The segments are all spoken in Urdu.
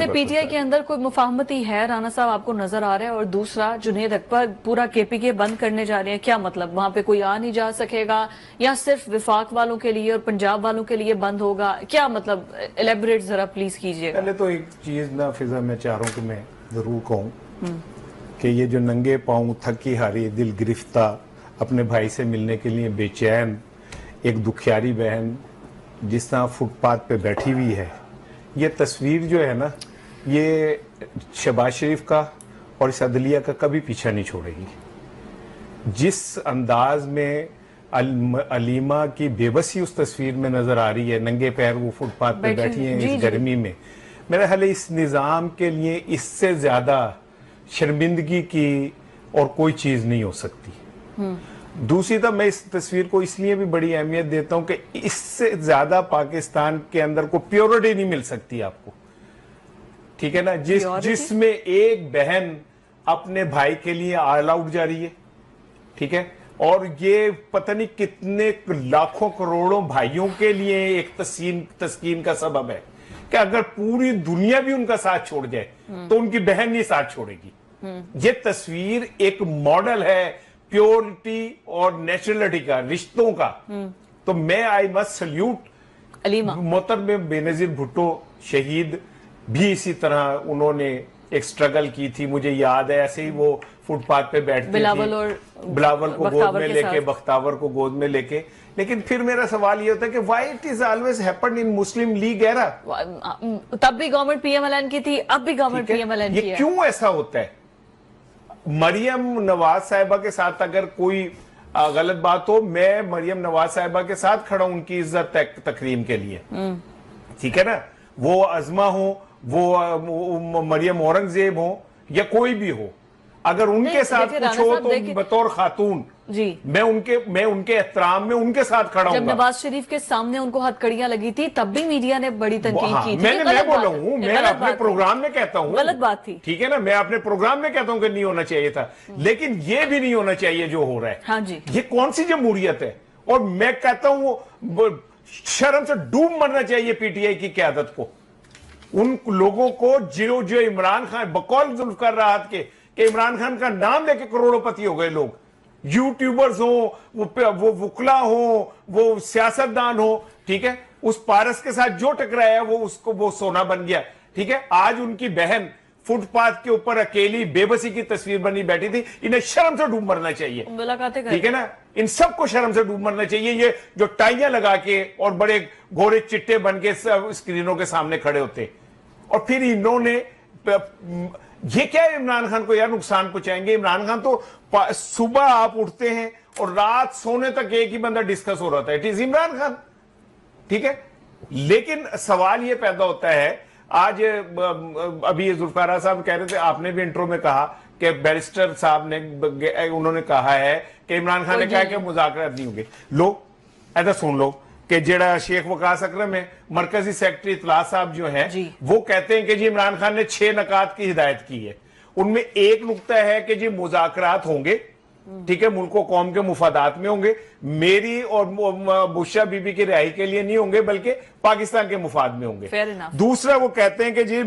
ویسے پی ٹی آئی کے اندر کوئی مفاہمتی ہے رانا صاحب آپ کو نظر آ رہا ہے؟ اور دوسرا جنید اکبر پورا کے پی کے بند کرنے جا رہے ہیں، کیا مطلب وہاں پہ کوئی آ نہیں جا سکے گا یا صرف وفاق والوں کے لیے اور پنجاب والوں کے لیے بند ہوگا؟ کیا مطلب ایلیبریٹ ذرا پلیز کیجئے گا۔ پہلے تو ایک چیز نا فضا میں چاہ رہا ہوں کہ میں ضرور کہوں کہ یہ جو ننگے پاؤں تھکی ہاری دل گرفتہ اپنے بھائی سے ملنے کے لیے بے چین ایک دکھیاری بہن جس طرح فٹ پاتھ پہ بیٹھی ہوئی ہے، یہ تصویر جو ہے نا یہ شہباز شریف کا اور اس عدلیہ کا کبھی پیچھا نہیں چھوڑے گی۔ جس انداز میں علیمہ کی بے بسی اس تصویر میں نظر آ رہی ہے، ننگے پیر وہ فٹ پاتھ پہ بیٹھی ہیں اس گرمی میں، میرا خیال ہے اس نظام کے لیے اس سے زیادہ شرمندگی کی اور کوئی چیز نہیں ہو سکتی۔ دوسری طرف میں اس تصویر کو اس لیے بھی بڑی اہمیت دیتا ہوں کہ اس سے زیادہ پاکستان کے اندر کو پیورٹی نہیں مل سکتی آپ کو، ٹھیک ہے نا، جس میں ایک بہن اپنے بھائی کے لیے آل آؤٹ جا رہی ہے، ٹھیک ہے، اور یہ پتہ نہیں کتنے لاکھوں کروڑوں بھائیوں کے لیے ایک تسکین کا سبب ہے کہ اگر پوری دنیا بھی ان کا ساتھ چھوڑ جائے تو ان کی بہن نہیں ساتھ چھوڑے گی۔ یہ تصویر ایک ماڈل ہے پیورٹی اور نیچرلٹی کا، رشتوں کا۔ تو میں آئی مسٹ سلیوٹ محترم بے نظیر بھٹو شہید بھی اسی طرح انہوں نے ایک سٹرگل کی تھی، مجھے یاد ہے ایسے ہی وہ فٹ پاتھ پہ بیٹھتی تھی، بلاول کو گود میں لے کے، بختاور کو گود میں لے کے۔ لیکن پھر میرا سوال یہ ہوتا ہے کہ why it is always happened in Muslim League era؟ تب بھی گورنمنٹ پی ایم ایل این کی تھی، اب بھی گورنمنٹ پی ایم ایل این کی ہے۔ یہ کیوں ایسا ہوتا ہے؟ مریم نواز صاحبہ کے ساتھ اگر کوئی غلط بات ہو، میں مریم نواز صاحبہ کے ساتھ کھڑا ہوں ان کی عزت تکریم کے لیے، ٹھیک ہے نا، وہ عظمہ ہو، وہ مریم اورنگزیب ہو یا کوئی بھی ہو، اگر ان کے ساتھ کچھ ہو تو بطور خاتون میں ان کے احترام میں ان کے ساتھ کھڑا ہوں گا۔ جب نواز شریف کے سامنے ان کو ہتھ کڑیاں لگی تھی تب بھی میڈیا نے بڑی تنقید کی تھی۔ میں بولا ہوں، میں اپنے پروگرام میں کہتا ہوں غلط بات تھی، ٹھیک ہے نا، میں اپنے پروگرام میں کہتا ہوں کہ نہیں ہونا چاہیے تھا، لیکن یہ بھی نہیں ہونا چاہیے جو ہو رہا ہے۔ ہاں جی، یہ کون سی جمہوریت ہے؟ اور میں کہتا ہوں شرم سے ڈوب مرنا چاہیے پی ٹی آئی کی قیادت کو، ان لوگوں کو جو عمران خان بقول ذوالفقار راحت کے کہ عمران خان کا نام لے کے کروڑوں پتی ہو گئے لوگ، یوٹیوبرز ہوں، وہ وکلا ہوں، وہ سیاستدان ہوں، ٹھیک ہے، اس پارس کے ساتھ جو ٹکرایا وہ سونا بن گیا، ٹھیک ہے۔ آج ان کی بہن فٹ پاتھ کے اوپر اکیلی بے بسی کی تصویر بنی بیٹھی تھی، انہیں شرم سے ڈوب مرنا چاہیے، ٹھیک ہے نا، ان سب کو شرم سے ڈوب مرنا چاہیے۔ یہ جو ٹائیاں لگا کے اور بڑے گھورے چٹے بن کے اسکرینوں کے سامنے کھڑے ہوتے، اور پھر انہوں نے یہ کیا ہے عمران خان کو یار نقصان پہنچائیں گے؟ عمران خان تو صبح آپ اٹھتے ہیں اور رات سونے تک ایک ہی بندہ ڈسکس ہو رہا تھا، اٹ از عمران خان، ٹھیک ہے۔ لیکن سوال یہ پیدا ہوتا ہے، آج ابھی ذوالفقار صاحب کہہ رہے تھے، آپ نے بھی انٹرو میں کہا کہ بیرسٹر صاحب نے انہوں نے کہا ہے کہ عمران خان نے کہا کہ مذاکرات نہیں ہوں گے۔ لو ایسا سن لو کہ جڑا شیخ وقاص اکرم ہے، مرکزی سیکرٹری اطلاع صاحب جو ہیں، وہ کہتے ہیں کہ جی عمران خان نے 6 نکات کی ہدایت کی ہے، ان میں ایک نقطہ ہے کہ جی مذاکرات ہوں گے، ٹھیک ہے، ملک و قوم کے مفادات میں ہوں گے، میری اور بشرا بی بی کی رہائی کے لیے نہیں ہوں گے بلکہ پاکستان کے مفاد میں ہوں گے۔ دوسرا وہ کہتے ہیں کہ جی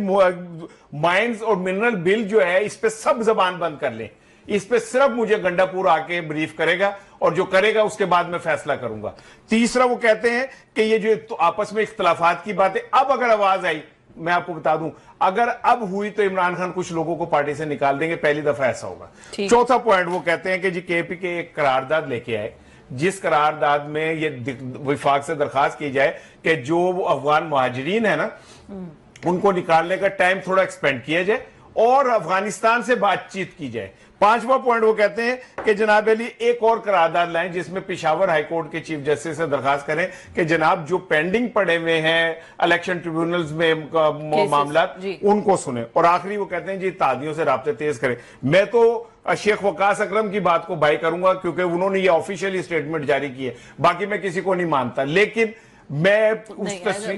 مائنز اور منرل بل جو ہے اس پہ سب زبان بند کر لیں، اس پہ صرف مجھے گنڈا پور آ کے بریف کرے گا اور جو کرے گا اس کے بعد میں فیصلہ کروں گا۔ تیسرا وہ کہتے ہیں کہ یہ جو آپس میں اختلافات کی باتیں اب اگر آواز آئی، میں آپ کو بتا دوں اگر اب ہوئی تو عمران خان کچھ لوگوں کو پارٹی سے نکال دیں گے، پہلی دفعہ ایسا ہوگا۔ چوتھا پوائنٹ وہ کہتے ہیں کہ جی کے پی کے ایک قرارداد لے کے آئے، جس قرارداد میں یہ وفاق سے درخواست کی جائے کہ جو افغان مہاجرین ہیں نا ان کو نکالنے کا ٹائم تھوڑا ایکسپینڈ کیا جائے اور افغانستان سے بات چیت کی جائے۔ پانچواں پوائنٹ وہ کہتے ہیں کہ جناب علی ایک اور قرارداد لائیں جس میں پشاور ہائی کورٹ کے چیف جسٹس سے درخواست کریں کہ جناب جو پینڈنگ پڑے ہوئے ہیں الیکشن ٹریبیونلز میں معاملات ان کو سنیں، اور آخری وہ کہتے ہیں جی اتحادیوں سے رابطے تیز کریں۔ میں تو شیخ وقاص اکرم کی بات کو بائی کروں گا کیونکہ انہوں نے یہ آفیشیلی اسٹیٹمنٹ جاری کی ہے، باقی میں کسی کو نہیں مانتا، لیکن میں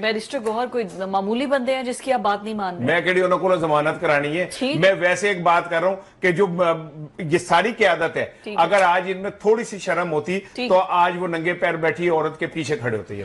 بیرسٹر گوہر کوئی معمولی بندے ہیں جس کی آپ بات نہیں مان رہے؟ میں کہڑی انہوں کو ضمانت کرانی ہے، میں ویسے ایک بات کر رہا ہوں کہ جو یہ ساری قیادت ہے، اگر آج ان میں تھوڑی سی شرم ہوتی تو آج وہ ننگے پیر بیٹھی عورت کے پیچھے کھڑے ہوتے ہیں۔